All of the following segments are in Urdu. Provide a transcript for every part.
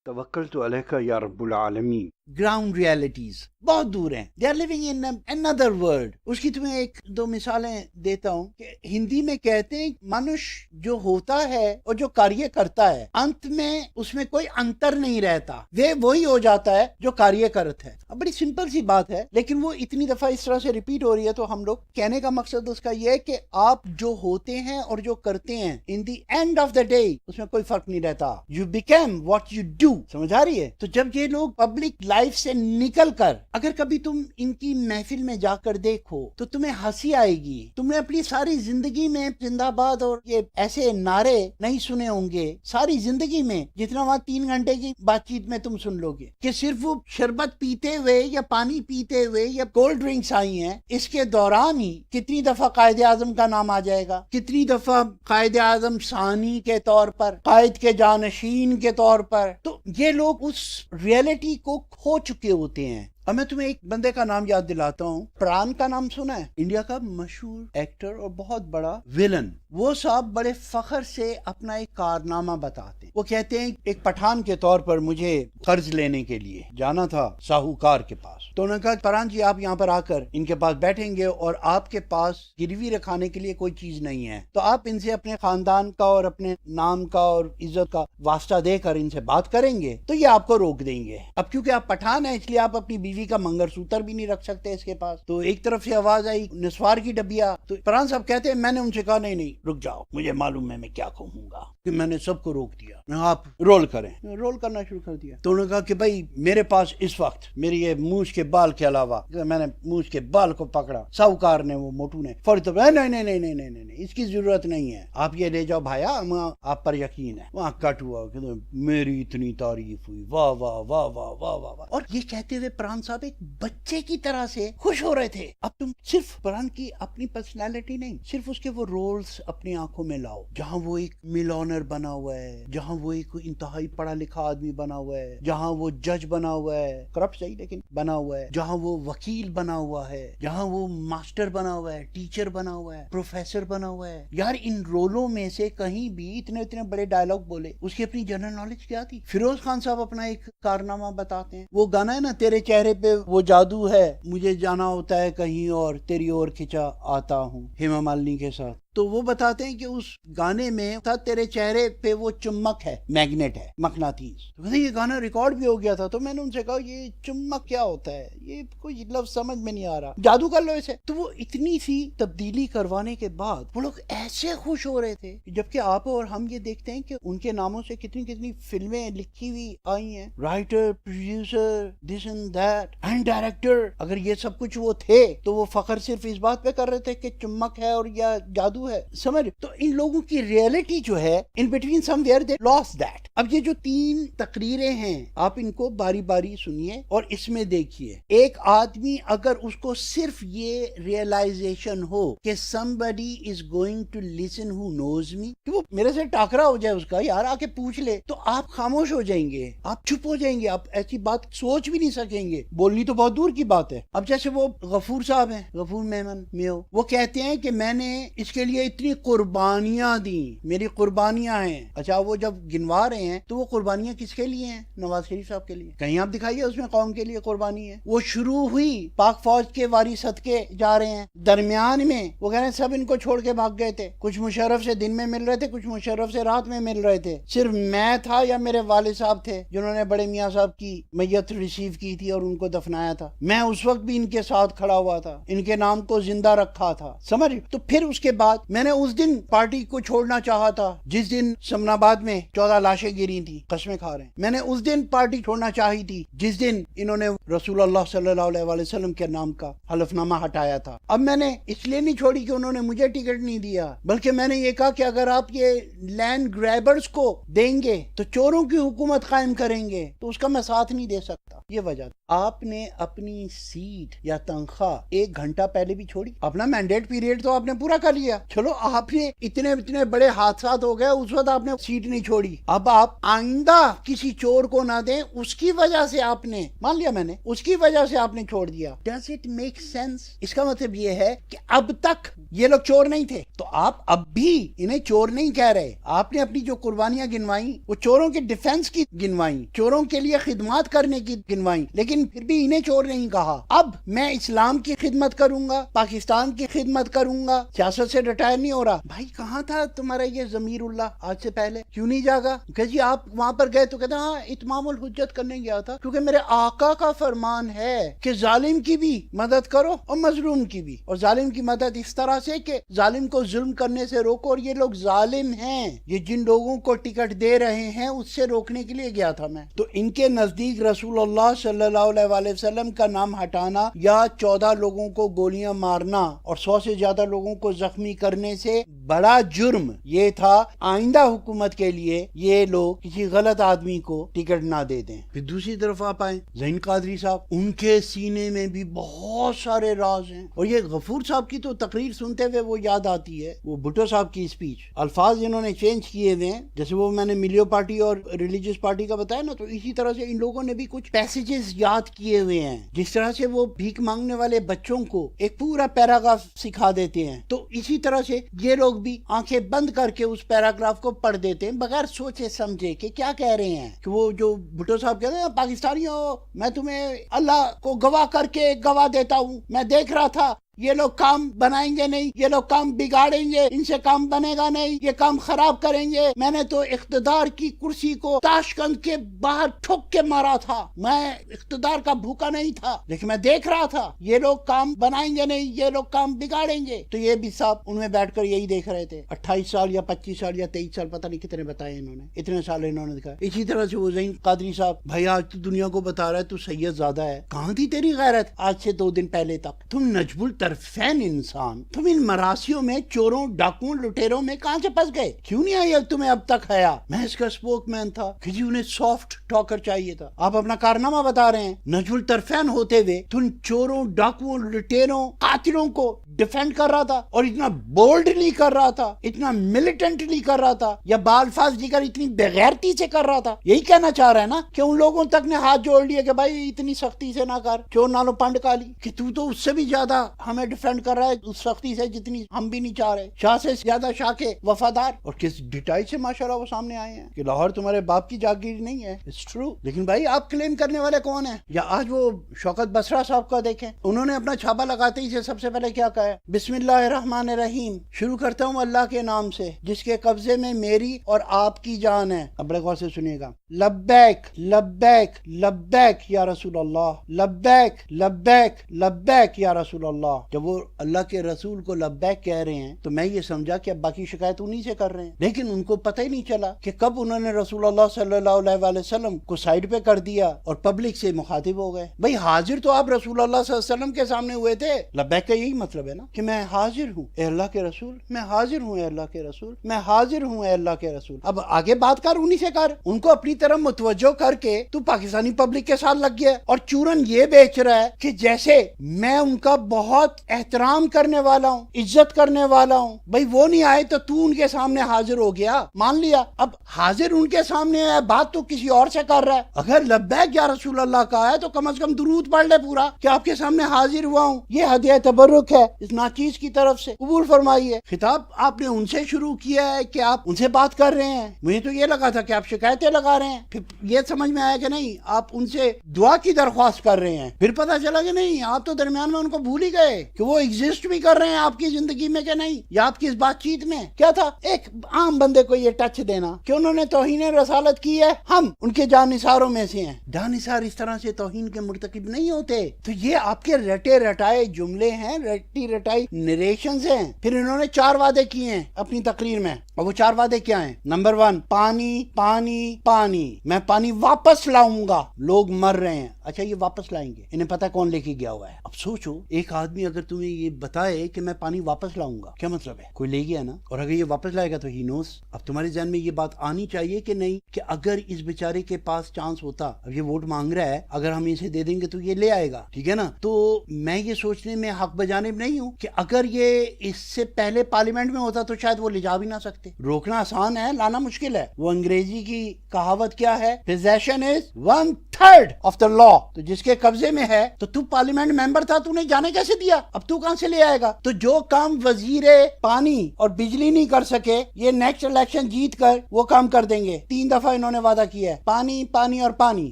توکلت علیک یا رب العالمین. گراؤنڈ ریالٹیز بہت دور ہیں. They are living in another world. اس کی تمہیں ایک دو مثالیں دیتا ہوں کہ ہندی میں کہتے ہیں منش جو ہوتا ہے اور جو کاریہ کرتا ہے انت میں اس میں کوئی انتر نہیں رہتا، وہ وہی ہو جاتا ہے جو کاریہ کرت ہے. اب بڑی سمپل سی بات ہے لیکن وہ اتنی دفعہ اس طرح سے ریپیٹ ہو رہی ہے، تو ہم لوگ کہنے کا مقصد اس کا یہ ہے کہ آپ جو ہوتے ہیں اور جو کرتے ہیں in the end of the day اس میں کوئی فرق نہیں رہتا. You become what you do. سمجھ آ رہی ہے؟ تو جب یہ لوگ پبلک لائف سے نکل کر اگر کبھی تم ان کی محفل میں جا کر دیکھو تو تمہیں ہنسی آئے گی. تم نے اپنی ساری زندگی میں زندہ باد اور یہ ایسے نعرے نہیں سنے ہوں گے ساری زندگی میں جتنا وہاں 3 گھنٹے کی بات چیت میں تم سن لو گے کہ صرف وہ شربت پیتے ہوئے یا پانی پیتے ہوئے یا کولڈ ڈرنکس آئی ہیں. اس کے دوران ہی کتنی دفعہ قائد اعظم کا نام آ جائے گا، کتنی دفعہ قائد اعظم ثانی کے طور پر، قائد کے جانشین کے طور پر. تو یہ لوگ اس ریئلٹی کو کھو چکے ہوتے ہیں. اب میں تمہیں ایک بندے کا نام یاد دلاتا ہوں. پران کا نام سنا ہے؟ انڈیا کا مشہور ایکٹر اور بہت بڑا ویلن. وہ صاحب بڑے فخر سے اپنا ایک کارنامہ بتاتے ہیں. وہ کہتے ہیں ایک پٹھان کے طور پر مجھے قرض لینے کے لیے جانا تھا ساہوکار کے پاس. تو انہوں نے کہا پران جی آپ یہاں پر آ کر ان کے پاس بیٹھیں گے اور آپ کے پاس گروی رکھانے کے لیے کوئی چیز نہیں ہے، تو آپ ان سے اپنے خاندان کا اور اپنے نام کا اور عزت کا واسطہ دے کر ان سے بات کریں گے تو یہ آپ کو روک دیں گے. اب کیونکہ آپ پٹھان ہیں اس لیے آپ اپنی بیوی کا منگر سوتر بھی نہیں رکھ سکتے اس کے پاس. تو ایک طرف سے آواز آئی نسوار کی ڈبیا. تو پران صاحب کہتے ہیں میں نے ان سے کہا نہیں رک جاؤ، مجھے معلوم ہے میں کیا کہوں گا، کہ میں نے سب کو روک دیا، آپ رول کریں. رول کرنا شروع کر دیا. تو انہوں نے کہا کہ بھائی میرے پاس اس وقت میری یہ مونچھ کے بال کے علاوہ، میں نے مونچھ کے بال کو پکڑا. ساہوکار نے، وہ موٹو نے فوری نہیں اس کی ضرورت نہیں ہے، آپ یہ لے جاؤ بھایا، آپ پر یقین ہے. وہاں کٹ ہوا کہ میری اتنی تعریف ہوئی، واہ واہ واہ واہ واہ واہ. اور یہ کہتے ہوئے پران صاحب ایک بچے کی طرح سے خوش ہو رہے تھے. اب تم صرف پران کی اپنی پرسنالٹی نہیں، صرف اس کے وہ رولز اپنی آنکھوں میں لاؤ، جہاں وہ ایک ملونر بنا ہوا ہے، جہاں وہ ایک انتہائی پڑھا لکھا آدمی بنا ہوا ہے، جہاں وہ جج بنا ہوا ہے، کرپٹ صحیح لیکن بنا ہوا ہے، جہاں وہ وکیل بنا ہوا ہے، جہاں وہ ماسٹر بنا ہوا ہے، ٹیچر بنا ہوا ہے، پروفیسر بنا ہوا ہے. یار ان رولوں میں سے کہیں بھی اتنے بڑے ڈائلاگ بولے. اس کی اپنی جنرل نالج کیا تھی. فیروز خان صاحب اپنا ایک کارنامہ بتاتے ہیں. وہ گانا ہے نا تیرے چہرے پہ وہ جادو ہے، مجھے جانا ہوتا ہے کہیں اور تیری اور کھچا آتا ہوں، ہیما مالنی کے ساتھ. تو وہ بتاتے ہیں کہ اس گانے میں تھا تیرے چہرے پہ وہ چمک ہے، میگنیٹ ہے، مقناطیس. تو یہ گانا ریکارڈ بھی ہو گیا تھا. تو میں نے ان سے کہا یہ چمک کیا ہوتا ہے، یہ کوئی لفظ سمجھ میں نہیں آ رہا، جادو کر لو اسے. تو وہ اتنی سی تبدیلی کروانے کے بعد وہ لوگ ایسے خوش ہو رہے تھے. جبکہ آپ اور ہم یہ دیکھتے ہیں کہ ان کے ناموں سے کتنی فلمیں لکھی ہوئی آئی ہیں، writer, producer, this and that and director. اگر یہ سب کچھ وہ تھے تو وہ فخر صرف اس بات پہ کر رہے تھے کہ چمک ہے اور یا جادو ہے. سمجھ؟ تو ان لوگوں کی ریئلٹی جو ہے in between some where they last that. اب یہ جو 3 تقریریں ہیں آپ ان کو باری باری سنیے اور اس میں دیکھیے. ایک آدمی اگر اس کو صرف یہ ریئلائزیشن ہو کہ somebody is going to listen who knows me، کہ وہ میرے سے ٹاکرا ہو جائے اس کا، یار آ کے پوچھ لے، تو آپ خاموش ہو جائیں گے، آپ چپ ہو جائیں گے، آپ ایسی بات سوچ بھی نہیں سکیں گے. بولنی تو بہت دور کی بات ہے. اب جیسے وہ غفور صاحب ہیں، غفور میمن میو، وہ کہتے ہیں کہ میں نے اس کے لیے اتنی قربانیاں دیں، میری قربانیاں ہیں. اچھا وہ جب گنوا رہے ہیں تو وہ قربانیاں کس کے لیے ہیں؟ نواز شریف صاحب کے لیے. کہیں آپ دکھائیے اس میں قوم کے لیے قربانی ہے. وہ شروع ہوئی پاک فوج کے واری صدقے جا رہے ہیں، درمیان میں وہ کہہ رہے ہیں سب ان کو چھوڑ کے بھاگ گئے تھے، کچھ مشرف سے دن میں مل رہے تھے، کچھ مشرف سے رات میں مل رہے تھے، صرف میں تھا یا میرے والد صاحب تھے جنہوں نے بڑے میاں صاحب کی میت ریسیو کی تھی اور ان کو دفنایا تھا. میں اس وقت بھی ان کے ساتھ کھڑا ہوا تھا، ان کے نام کو زندہ رکھا تھا. سمجھ؟ تو پھر اس کے بعد میں نے اس دن پارٹی کو چھوڑنا چاہا تھا جس دن سمن آباد میں 14 لاشیں گری تھی، قسمیں کھا رہے ہیں. میں نے اس دن پارٹی چھوڑنا چاہی تھی جس دن انہوں نے رسول اللہ صلی اللہ علیہ وسلم کے نام کا حلف نامہ ہٹایا تھا. اب میں نے اس لیے نہیں چھوڑی کہ انہوں نے مجھے ٹکٹ نہیں دیا، بلکہ میں نے یہ کہا کہ اگر آپ یہ لینڈ گریبرز کو دیں گے تو چوروں کی حکومت قائم کریں گے تو اس کا میں ساتھ نہیں دے سکتا. یہ وجہ آپ نے اپنی سیٹ یا تنخواہ 1 گھنٹہ پہلے بھی چھوڑی، اپنا مینڈیٹ پیریڈ تو آپ نے پورا کر لیا. چلو آپ نے اتنے بڑے حادثات ہو گئے، اس وقت آپ نے سیٹ نہیں چھوڑی، اب آپ آئندہ کسی چور کو نہ دیں، اس کی وجہ سے آپ نے مان لیا، میں نے اس کی وجہ سے آپ نے چھوڑ دیا. Does it make sense? اس کا مطلب یہ ہے کہ اب تک یہ لوگ چور نہیں تھے، تو آپ اب بھی انہیں چور نہیں کہہ رہے. آپ نے اپنی جو قربانیاں گنوائیں وہ چوروں کے ڈیفنس کی گنوائیں، چوروں کے لیے خدمات کرنے کی گنوائیں، لیکن پھر بھی انہیں چور نہیں کہا. اب میں اسلام کی خدمت کروں گا، پاکستان کی خدمت کروں گا، سیاست سے ریٹائر نہیں ہو رہا. بھائی کہاں تھا تمہارا یہ ضمیر اللہ آج سے پہلے؟ کیوں نہیں جاگا کہ جی آپ وہاں پر گئے تو کہتے ہیں ہاں اتمام الحجت کرنے گیا تھا، کیونکہ میرے آقا کا فرمان ہے کہ ظالم کی بھی مدد کرو اور مظلوم کی بھی، اور ظالم کی مدد اس طرح سے کہ ظالم کو ظلم کرنے سے روکو. اور یہ لوگ ظالم ہیں، یہ جن لوگوں کو ٹکٹ دے رہے ہیں اس سے روکنے کے لیے گیا تھا میں. تو ان کے نزدیک رسول اللہ صلی اللہ علیہ وآلہ وسلم کا نام ہٹانا یا 14 لوگوں کو گولیاں مارنا اور 100 سے زیادہ لوگوں کو زخمی کرنے سے بڑا جرم یہ تھا آئندہ حکومت کے لیے یہ لوگ کسی غلط آدمی کو ٹکٹ نہ دے دیں. پھر دوسری طرف آپ آئیں زین قادری صاحب، ان کے سینے میں بھی بہت سارے راز ہیں. اور یہ غفور صاحب کی تو تقریر سنتے ہوئے وہ یاد آتی ہے وہ بھٹو صاحب کی اسپیچ، الفاظ انہوں نے چینج کیے ہوئے ہیں، جیسے وہ میں نے ملیو پارٹی اور ریلیجیس پارٹی کا بتایا نا، تو اسی طرح سے ان لوگوں نے بھی کچھ پیسیجز یاد کیے ہوئے ہیں. جس طرح سے وہ بھیک مانگنے والے بچوں کو ایک پورا پیراگراف سکھا دیتے ہیں، تو اسی طرح سے یہ لوگ بھی آنکھیں بند کر کے اس پیراگراف کو پڑھ دیتے ہیں بغیر سوچے سمجھے کہ کیا کہہ رہے ہیں. کہ وہ جو بھٹو صاحب کہتے ہیں پاکستانیوں میں تمہیں اللہ کو گواہ کر کے گواہ دیتا ہوں، میں دیکھ رہا تھا یہ لوگ کام بنائیں گے نہیں، یہ لوگ کام بگاڑیں گے، ان سے کام بنے گا نہیں، یہ کام خراب کریں گے. میں نے تو اقتدار کی کرسی کو تاشقند کے باہر ٹھوک کے مارا تھا، میں اقتدار کا بھوکا نہیں تھا، لیکن میں دیکھ رہا تھا یہ لوگ کام بنائیں گے نہیں، یہ لوگ کام بگاڑیں گے. تو یہ بھی صاحب ان میں بیٹھ کر یہی دیکھ رہے تھے. 28 سال یا 25 سال یا 23 سال پتہ نہیں کتنے بتائے انہوں نے، اتنے سال انہوں نے دکھایا. اسی طرح سے وہ زین قادری صاحب، بھائی آج تو دنیا کو بتا رہا ہے تو سید زیادہ ہے. کہاں تھی تیری غیرت آج سے 2 دن پہلے تک؟ تم نجم الطرفین انسان، تم ان مراسیوں میں چوروں ڈاکوؤں لٹیروں میں کہاں سے پھنس گئے؟ کیوں نہیں آئی تمہیں اب تک حیا؟ میں اس کا اسپوک مین تھا کہ جی انہیں سافٹ ٹاکر چاہیے تھا. آپ اپنا کارنامہ بتا رہے ہیں، نجم الطرفین ہوتے ہوئے تم چوروں ڈاکوؤں لٹیروں قاتلوں کو ڈیفینڈ کر رہا تھا، اور اتنا بولڈلی کر رہا تھا، اتنا ملیٹنٹلی کر رہا تھا، یا بالفاظ دیگر اتنی بغیرتی سے کر رہا تھا. یہی کہنا چاہ رہا ہے نا کہ ان لوگوں تک نے ہاتھ جوڑ لیے کہ بھائی اتنی سختی سے نہ کر، چور نالو پنڈ کالی، کہ تو اس سے بھی زیادہ ہمیں ڈیفینڈ کر رہا ہے اس سختی سے جتنی ہم بھی نہیں چاہ رہے. شاہ سے زیادہ شاہ کے وفادار، اور کس ڈٹائی سے ماشاءاللہ وہ سامنے آئے ہیں کہ لاہور تمہارے باپ کی جاگیر نہیں ہے. It's true. لیکن بھائی آپ کلیم کرنے والے کون ہیں؟ یا آج وہ شوکت بسرا صاحب کا دیکھیں، انہوں نے اپنا چھاپا لگاتے ہی سے سب سے پہلے کیا کہا ہے؟ بسم اللہ الرحمن الرحیم، شروع کرتا ہوں اللہ کے نام سے جس کے قبضے میں میری اور آپ کی جان ہے. اب بڑے غور سے سنیے گا. لبیک لبیک لبیک یا رسول اللہ، لبیک لبیک لبیک یا رسول اللہ. جب وہ اللہ کے رسول کو لبیک کہہ رہے ہیں تو میں یہ سمجھا کہ اب باقی شکایت انہی سے کر رہے ہیں، لیکن ان کو پتہ ہی نہیں چلا کہ کب انہوں نے رسول اللہ صلی اللہ علیہ وآلہ وسلم کو سائیڈ پہ کر دیا اور پبلک سے مخاطب ہو گئے. بھئی حاضر تو آپ رسول اللہ صلی اللہ علیہ وسلم کے سامنے ہوئے تھے. لبیک کا یہی مطلب ہے نا کہ میں حاضر ہوں اے اللہ کے رسول، میں حاضر ہوں اے اللہ کے رسول، میں حاضر ہوں اے اللہ کے رسول. اب آگے بات کر انہی سے کر، ان کو اپنی طرف متوجہ کر کے تو پاکستانی پبلک کے ساتھ لگ گیا اور چورن یہ بیچ رہا ہے کہ جیسے میں ان کا بہت احترام کرنے والا ہوں، عزت کرنے والا ہوں. بھئی وہ نہیں آئے تو ان کے سامنے حاضر ہو گیا، مان لیا. اب حاضر ان کے سامنے ہے، بات تو کسی اور سے کر رہا ہے. اگر لبیک یا رسول اللہ کا ہے تو کم از کم درود پڑھ لے پورا کہ آپ کے سامنے حاضر ہوا ہوں، یہ ہدیہ تبرک ہے اس ناچیز کی طرف سے، قبول فرمائیے. خطاب آپ نے ان سے شروع کیا ہے کہ آپ ان سے بات کر رہے ہیں. مجھے تو یہ لگا تھا کہ آپ شکایتیں لگا رہے ہیں، پھر یہ سمجھ میں آیا کہ نہیں آپ ان سے دعا کی درخواست کر رہے ہیں. پھر پتہ چلا کہ نہیں آپ تو درمیان میں ان کو بھول ہی گئے کہ وہ ایگزسٹ بھی کر رہے ہیں آپ کی زندگی میں کہ نہیں، یا آپ کی اس بات چیت میں. کیا تھا ایک عام بندے کو یہ ٹچ دینا کہ انہوں نے توہین رسالت کی ہے، ہم ان کے جانثاروں میں سے ہیں. جانثار اس طرح سے توہین کے مرتکب نہیں ہوتے. تو یہ آپ کے رٹے رٹائے جملے ہیں، رٹی رٹائی نریشنز ہیں. پھر انہوں نے 4 وعدے کیے ہیں اپنی تقریر میں، اور وہ 4 وعدے کیا ہیں؟ نمبر 1 پانی پانی پانی. میں پانی واپس لاؤں گا. لوگ مر رہے ہیں. اچھا یہ واپس لائیں گے, انہیں پتا کون لے کے گیا ہوا ہے. اب سوچو ایک آدمی اگر تمہیں یہ بتائے کہ میں پانی واپس لاؤں گا, کیا مطلب ہے؟ کوئی لے گیا نا, اور اگر یہ واپس لائے گا تو ہی نوز. اب تمہارے ذہن میں یہ بات آنی چاہیے کہ نہیں کہ اگر اس بیچارے کے پاس چانس ہوتا, اب یہ ووٹ مانگ رہا ہے, اگر ہم اسے دے دیں گے تو یہ لے آئے گا, ٹھیک ہے نا. تو میں یہ سوچنے میں حق بجانب نہیں ہوں کہ اگر یہ اس سے پہلے پارلیمنٹ میں ہوتا تو شاید وہ لے جا بھی نہ سکتے. روکنا آسان ہے, لانا مشکل ہے. وہ انگریزی کی کہاوت کیا ہے, possession is 1/3 of the law. تو جس کے قبضے میں ہے تو پارلیمنٹ ممبر تھا, تو نے جانے کیسے دیا؟ اب تو کہاں سے لے آئے گا؟ تو جو کام وزیر پانی اور بجلی نہیں کر سکے, یہ نیکسٹ الیکشن جیت کر وہ کام کر دیں گے. 3 دفعہ انہوں نے وعدہ کیا ہے, پانی پانی اور پانی,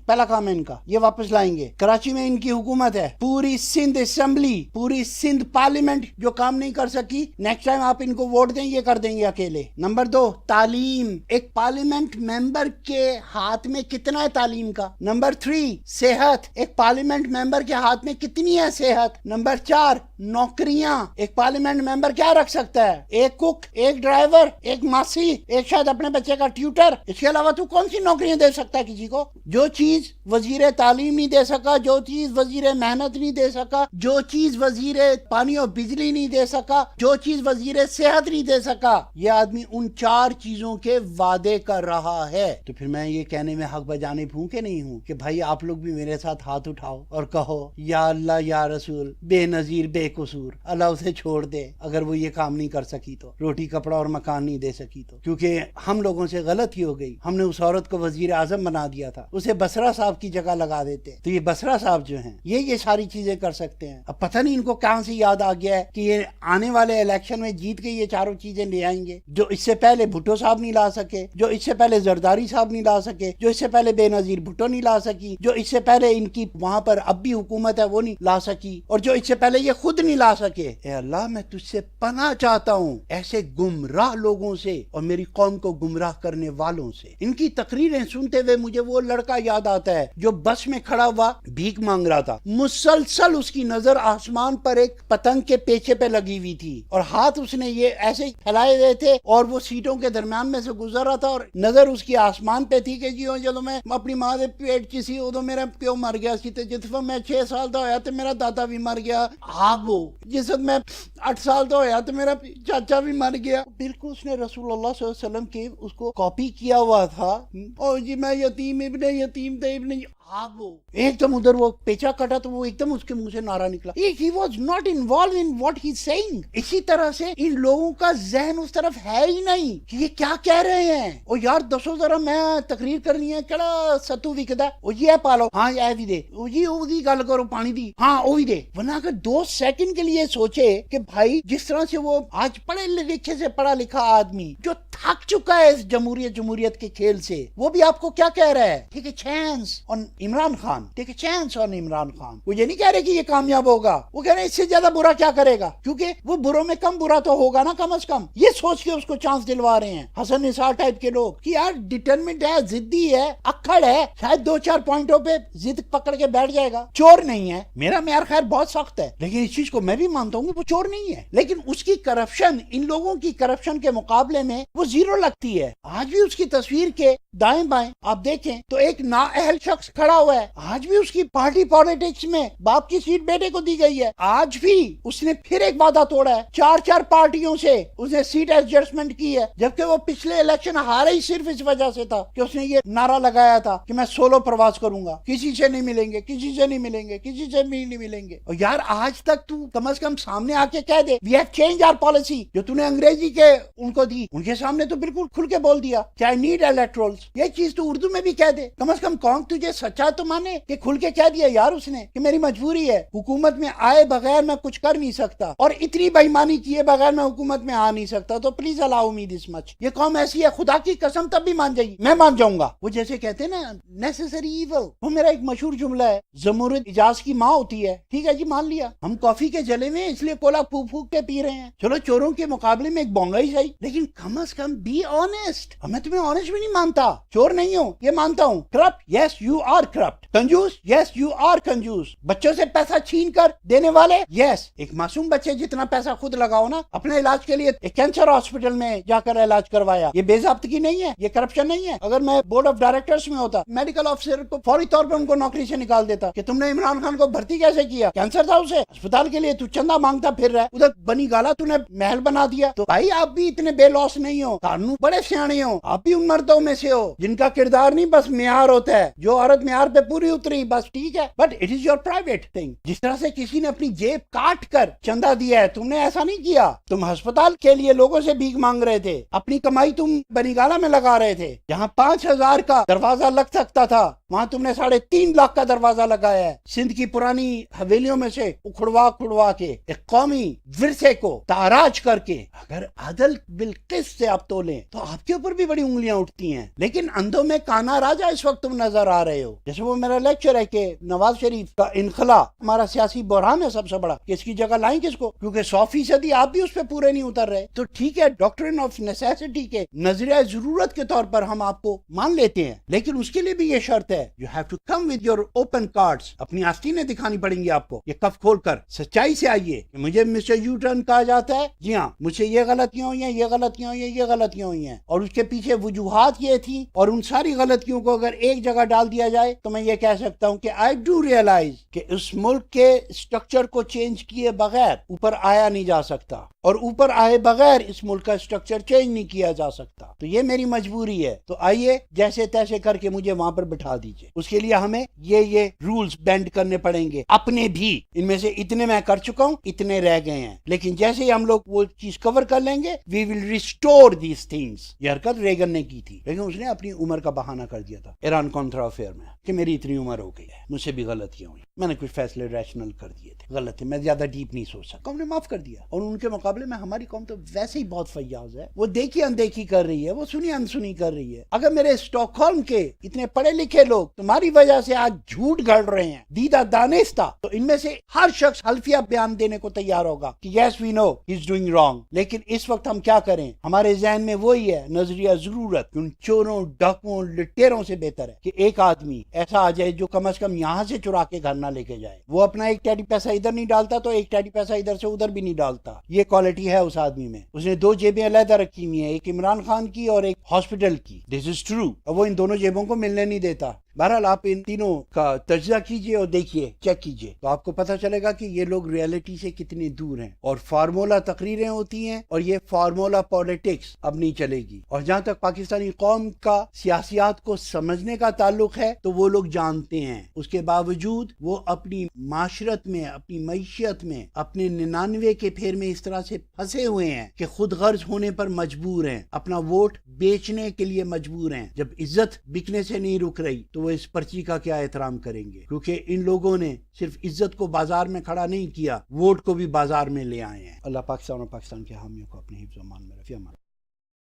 پہلا کام ہے ان کا, یہ واپس لائیں گے. کراچی میں ان کی حکومت ہے, پوری سندھ اسمبلی, پوری سندھ پارلیمنٹ جو کام نہیں کر سکی, نیکسٹ ٹائم آپ ان کو ووٹ دیں, یہ کر دیں گے اکیلے. نمبر 2, تعلیم. ایک پارلیمنٹ ممبر کے ہاتھ میں کتنا ہے تعلیم کا؟ نمبر 3, صحت. ایک پارلیمنٹ ممبر کے ہاتھ میں کتنی ہے صحت؟ نمبر 4, نوکریاں. ایک پارلیمنٹ ممبر کیا رکھ سکتا ہے؟ ایک کوک, ایک ڈرائیور, ایک ماسی, ایک شاید اپنے بچے کا ٹیوٹر. اس کے علاوہ تو کون سی نوکریاں دے سکتا ہے کسی کو؟ جو چیز وزیر تعلیم نہیں دے سکا, جو چیز وزیر محنت نہیں دے سکا, جو چیز وزیر پانی اور بجلی نہیں دے سکا, جو چیز وزیر صحت نہیں دے سکا, یہ آدمی ان 4 چیزوں کے وعدے کر رہا ہے. تو پھر میں یہ کہنے میں حق بجانب ہوں کہ نہیں ہوں کہ بھائی آپ لوگ بھی میرے ساتھ ہاتھ اٹھاؤ اور کہو یا اللہ یا رسول, بے نظیر بے قصور, اللہ اسے چھوڑ دے اگر وہ یہ کام نہیں کر سکی تو, روٹی کپڑا اور مکان نہیں دے سکی تو. کیونکہ ہم لوگوں سے غلطی ہو گئی, ہم نے اس عورت کو وزیر اعظم بنا دیا تھا, اسے بسرا صاحب کی جگہ لگا دیتے. تو یہ بسرا صاحب جو ہیں یہ ساری چیزیں کر سکتے ہیں. اب پتہ نہیں ان کو کہاں سے یاد آ گیا ہے کہ یہ آنے والے الیکشن میں جیت کے یہ 4 چیزیں لے آئیں گے, جو اس سے پہلے بھٹو صاحب نہیں لا سکے, جو اس سے پہلے زرداری صاحب نہیں لا سکے, جو اس سے پہلے بے نظیر بھٹو نہیں لا سکی, جو اس سے پہلے ان کی وہاں پر اب بھی حکومت ہے وہ نہیں لا سکی, اور جو اس سے پہلے یہ خود نہیں لا سکے. اے اللہ میں تجھ سے پناہ چاہتا ہوں ایسے گمراہ لوگوں سے اور میری قوم کو گمراہ کرنے والوں سے. ان کی تقریریں سنتے ہوئے مجھے وہ لڑکا یاد آتا ہے جو بس میں کھڑا ہوا بھیک مانگ رہا تھا, مسلسل اس کی نظر آسمان پر ایک پتنگ کے پیچھے پہ لگی ہوئی تھی, اور ہاتھ اس نے یہ ایسے پھیلائے ہوئے تھے, اور وہ سیٹوں کے درمیان میں سے گزر رہا تھا, اور نظر اس کی آسمان پہ تھی کہ جی جدو میں اپنی ماں دے پیٹ چ سی ادو میرا پیو مر گیا سی, تے جس وقت میں 6 سال دا ہویا تے میرا دادا بھی مر گیا, آگو جس وقت میں 8 سال دا ہویا تے میرا چاچا بھی مر گیا. بالکل اس نے رسول اللہ صلی اللہ علیہ وسلم کے اس کو کاپی کیا ہوا تھا, اور جی میں یتیم ابن یتیم تے ابن ایک دم ادھر وہ پیچا کٹا تو وہ ایک دم اس کے منہ سے نعرہ نکلا, he was not involved in what he's saying. اسی طرح سے ان لوگوں کا ذہن اس طرف ہے ہی نہیں کہ یہ کیا کہہ رہے ہیں. او یار دسو ذرا میں تقریر کرنی ہے, کہڑا ستو وکدا, او جی اے پالو, ہاں اے بھی دے, او جی او دی گل کرو پانی دی, ہاں او بھی دے. ورنہ اگر 2 سیکنڈ کے لیے سوچے کہ بھائی جس طرح سے وہ آج پڑھے لکھے سے پڑھا لکھا آدمی جو تھک چکا ہے اس جمہوریت کے کھیل سے, وہ بھی آپ کو کیا کہہ رہا ہے, ٹھیک ہے chance on Imran Khan, take a chance on Imran Khan. وہ یہ نہیں کہہ رہے کہ یہ کامیاب ہوگا, وہ کہہ رہے ہیں اس سے زیادہ برا کیا کرے گا, کیونکہ وہ بروں میں کم برا تو ہوگا نا کم از کم. یہ سوچ کے اس کو چانس دلوا رہے ہیں حسن نثار ٹائپ کے لوگ کہ یار ڈٹرمنٹ ہے, ضدی ہے, اکڑ ہے, شاید 2-4 پوائنٹوں پہ ضد پکڑ کے بیٹھ جائے گا. چور نہیں ہے, میرا معیار خیر بہت سخت ہے, لیکن اس چیز کو میں بھی مانتا ہوں کہ وہ چور نہیں ہے, لیکن اس کی کرپشن ان لوگوں کی کرپشن کے مقابلے میں وہ زیرو لگتی ہے. آج بھی اس کی تصویر کے دائیں بائیں آپ دیکھیں تو ایک نااہل شخص کھڑا ہوا ہے. آج بھی اس کی پارٹی پالیٹکس میں باپ کی سیٹ بیٹے کو دی گئی ہے. آج بھی اس نے پھر ایک وعدہ توڑا ہے, 4 پارٹیوں سے اس نے سیٹ ایڈجسٹمنٹ کی ہے, جبکہ وہ پچھلے الیکشن ہارا ہی صرف اس وجہ سے تھا کہ اس نے یہ نعرہ لگایا تھا کہ میں سولو پرواز کروں گا, کسی سے نہیں ملیں گے, کسی سے نہیں ملیں گے, کسی سے بھی نہیں ملیں گے. اور یار آج تک تو کم از کم سامنے آ کے کہہ دے we have change our policy, جو تو نے انگریزی کے ان کو دی, ان کے سامنے تو بالکل کھل کے بول دیا کہ آئی نیڈ الیکٹرولز. یہ چیز تو اردو میں بھی کہہ دے, کم از کم قوم تجھے سچا تو مانے کہ کھل کے کہہ دیا یار اس نے کہ میری مجبوری ہے, حکومت میں آئے بغیر میں کچھ کر نہیں سکتا, اور اتنی بےایمانی کیے بغیر میں حکومت میں آ نہیں سکتا, تو پلیز الاؤ می دس مچ. یہ قوم ایسی ہے خدا کی قسم تب بھی مان جائے, میں مان جاؤں گا. وہ جیسے کہتے ہیں نا نیسیسری ایول, وہ میرا ایک مشہور جملہ ہے, زمرد اجاز کی ماں ہوتی ہے, ٹھیک ہے جی مان لیا, ہم کافی کے جلے میں اس لیے کولا پھونک پھونک کے پی رہے ہیں, چلو چوروں کے مقابلے میں ایک بونگا ہی صحیح, لیکن کم از کم بی آنےسٹ. میں تمہیں آنےسٹ بھی نہیں مانتا, چور نہیں ہوں یہ مانتا ہوں, corrupt yes you are corrupt, کنجوس, یس یو آر کنجوس. بچوں سے پیسہ چھین کر دینے والے, یس. ایک معصوم بچے جتنا پیسہ خود لگاؤ نا اپنے علاج کے لیے, ایک کینسر ہاسپٹل میں جا کر علاج کروایا, یہ بے ضابطگی نہیں ہے, یہ کرپشن نہیں ہے. اگر میں بورڈ آف ڈائریکٹرز میں ہوتا, میڈیکل آفیسر کو فوری طور پر ان کو نوکری سے نکال دیتا کہ تم نے عمران خان کو بھرتی کیسے کیا, کینسر تھا اسے, اسپتال کے لیے تو چندہ مانگتا پھر رہا, ادھر بنی گالا تو نے محل بنا دیا. تو بھائی آپ بھی اتنے بے لوس نہیں ہو, قانون بڑے سیانے ہو, آپ بھی ان مردوں میں سے ہو جن کا کردار نہیں بس معیار ہوتا ہے, جو عورت معیار پہ پوری اتری بس ٹھیک ہے, but it is your private thing. جس طرح سے کسی نے اپنی جیب کاٹ کر چندہ دیا ہے, تم نے ایسا نہیں کیا. تم ہسپتال کے لیے لوگوں سے بھیک مانگ رہے تھے, اپنی کمائی تم بنی گالا میں لگا رہے تھے. جہاں 5,000 کا دروازہ لگ سکتا تھا وہاں تم نے 3.5 لاکھ کا دروازہ لگایا ہے. سندھ کی پرانی حویلیوں میں سے اکھڑوا کے ایک قومی ورثے کو تاراج کر کے اگر عدل بالقسط سے آپ تولیں تو آپ کے اوپر بھی بڑی انگلیاں اٹھتی ہیں. لیکن اندھوں میں کانا راجا اس وقت تم نظر آ رہے ہو. جیسے وہ میرا لیکچر ہے کہ نواز شریف کا انخلا ہمارا سیاسی بحران ہے سب سے بڑا, کہ اس کی جگہ لائیں کس کو, کیونکہ 100% آپ بھی اس پہ پورے نہیں اتر رہے. تو ٹھیک ہے, ڈاکٹرن آف نیسیسٹی کے نظریہ ضرورت کے طور پر ہم آپ کو مان لیتے ہیں, لیکن اس کے لیے بھی یہ شرط ہے, you have to come with your open cards. اپنی آستینیں دکھانی پڑیں گی آپ کو, یہ کف کھول کر سچائی سے آئیے. مجھے مسٹر یو ٹرن کہا جاتا ہے, جی ہاں مجھ سے یہ غلطیاں ہوئی ہیں, یہ غلطیاں ہوئی ہیں, یہ غلطیاں ہوئی ہیں, اور اس کے پیچھے وجوہات یہ تھی, اور ان ساری غلطیوں کو اگر ایک جگہ ڈال دیا جائے تو میں یہ کہہ سکتا ہوں کہ آئی ڈو ریئلائز کہ اس ملک کے اسٹرکچر کو چینج کیے بغیر اوپر آیا نہیں جا سکتا, اور اوپر آئے بغیر اس ملک کا اسٹرکچر چینج نہیں کیا جا سکتا. تو یہ میری مجبوری ہے. تو آئیے جیسے تیسے کر کے مجھے وہاں پر بٹھا دیجئے. اس کے لیے ہمیں یہ رولز بینڈ کرنے پڑیں گے اپنے بھی. ان میں سے اتنے میں کر چکا ہوں, اتنے رہ گئے ہیں, لیکن جیسے ہی ہم لوگ وہ چیز کور کر لیں گے وی ول ریسٹور دیز تھنگز. یہ حرکت ریگن نے کی تھی, لیکن اس نے اپنی عمر کا بہانہ کر دیا تھا ایران کانٹرا افیئر میں کہ میری اتنی عمر ہو گئی ہے, مجھ سے بھی غلطیاں ہوئی, میں نے کچھ فیصلے ریشنل کر دیے تھے, غلط ہے, میں زیادہ ڈیپ نہیں سوچ سکتا. قوم نے معاف کر دیا, اور ان کے مقابلے میں ہماری قوم تو ویسے ہی بہت فیاض ہے. وہ دیکھی اندیکھی کر رہی ہے, وہ سنی انسنی کر رہی ہے. اگر میرے اسٹاک ہولم کے اتنے پڑھے لکھے لوگ تمہاری وجہ سے آج جھوٹ گھڑ رہے ہیں دیدہ دانستہ, تو ان میں سے ہر شخص حلفیہ بیان دینے کو تیار ہوگا کہ یس وی نو ہی از ڈوئنگ رانگ. لیکن اس وقت ہم کیا کریں, ہمارے ذہن میں وہی ہے نظریہ ضرورت. ان چوروں ڈاکوؤں لٹیروں سے بہتر ہے کہ ایک آدمی ایسا آ جائے جو کم از کم یہاں سے چرا کے گھر نہ لے کے جائے. وہ اپنا ایک ٹیڈی پیسہ ادھر نہیں ڈالتا تو ایک ٹیڈی پیسہ ادھر سے ادھر بھی نہیں ڈالتا. یہ کوالٹی ہے اس آدمی میں. اس نے 2 جیبیں علیحدہ رکھی ہوئی ہیں, ایک عمران خان کی اور ایک ہاسپٹل کی. دس از ٹرو. اور وہ ان دونوں جیبوں کو ملنے نہیں دیتا. بہرحال آپ ان تینوں کا تجزیہ کیجئے اور دیکھیے, چیک کیجئے, تو آپ کو پتہ چلے گا کہ یہ لوگ ریئلٹی سے کتنے دور ہیں. اور فارمولا تقریریں ہوتی ہیں, اور یہ فارمولا پالیٹکس اب نہیں چلے گی. اور جہاں تک پاکستانی قوم کا سیاسیات کو سمجھنے کا تعلق ہے تو وہ لوگ جانتے ہیں. اس کے باوجود وہ اپنی معاشرت میں, اپنی معیشت میں, اپنے 99 کے پھیر میں اس طرح سے پھنسے ہوئے ہیں کہ خود غرض ہونے پر مجبور ہیں, اپنا ووٹ بیچنے کے لیے مجبور ہیں. جب عزت بکنے سے نہیں رک رہی تو وہ اس پرچی کا کیا احترام کریں گے, کیونکہ ان لوگوں نے صرف عزت کو بازار میں کھڑا نہیں کیا, ووٹ کو بھی بازار میں لے آئے ہیں. اللہ پاکستان اور پاکستان کے حامیوں کو اپنے حفظ و امان میں رکھے.